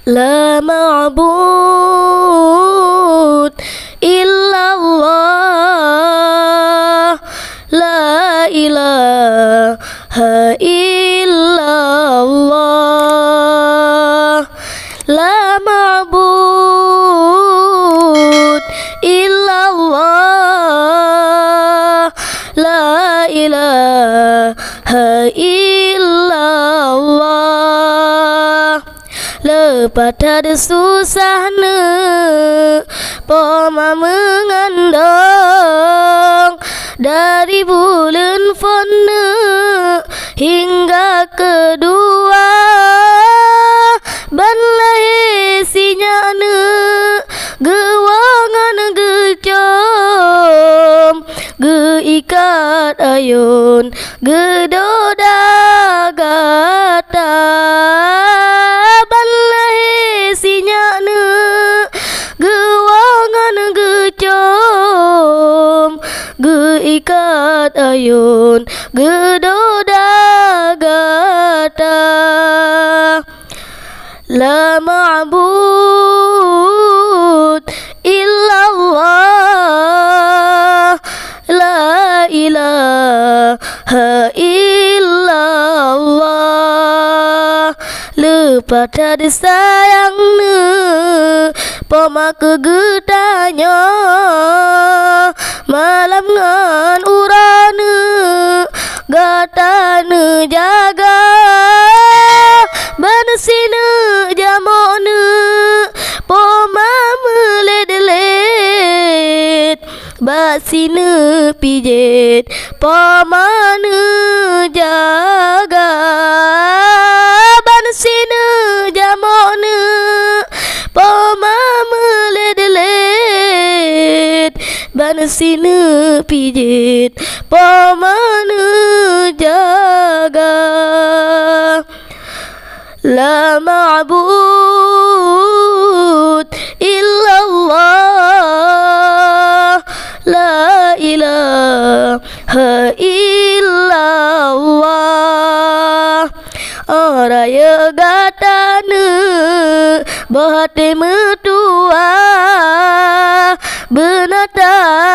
لا معبود إلا الله لا إله إلا الله لا معبود إلا الله لا إله إلا الله lepas ada susahnya Poma mengandung dari bulan fona hingga kedua ban lahir sinyana gewangan gecom geikat ayun gedoda gata ban lahir sinyana gewangan gecom geikat ayun gedoda gata la ma'bud illallah la ilaha illallah lepas ada sayangnya poma kegedanya malam ngan urana gatana jaga bansina jamona poma meledelet basina pijet pamana jaga bansina jamona poma meledelet bansina pijet pamana jaga la ma'bud illallah la ilaha illallah oraya gatana bahate metua benata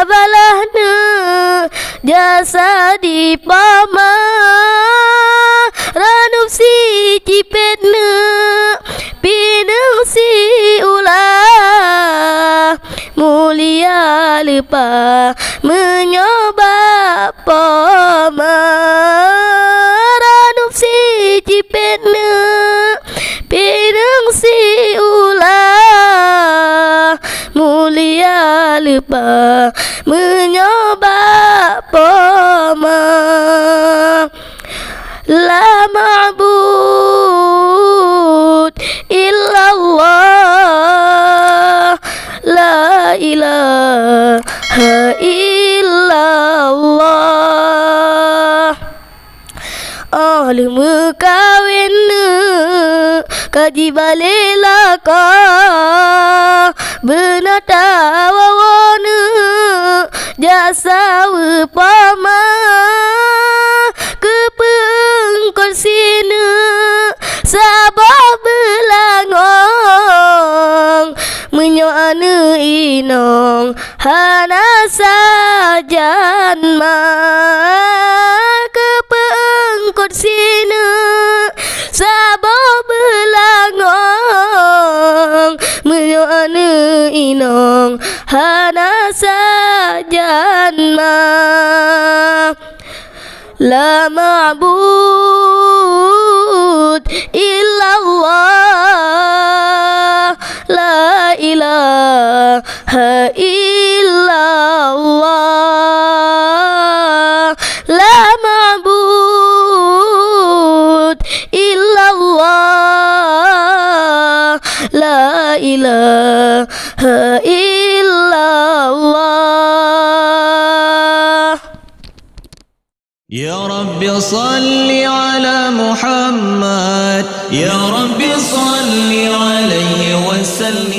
balahna jasa di pama ranup si cipetna pinang si ulah mulia lupa menyoba pama ranup si cipetna pinang si ulah mulia lupa menyoba pama la ma'bud illallah la ilaha illallah ahli mekawinna kaji balelaka benata wawana jasa upama kepengkon sina sabah belangong menyoana inong hana sajan ma kepengkon sina sabah belangong menyoana inong hana sajan ma la ma'bud illallah la ilaha illallah la ma'bud illallah la ilaha illallah يا رب صل على محمد يا رب صل عليه وسلم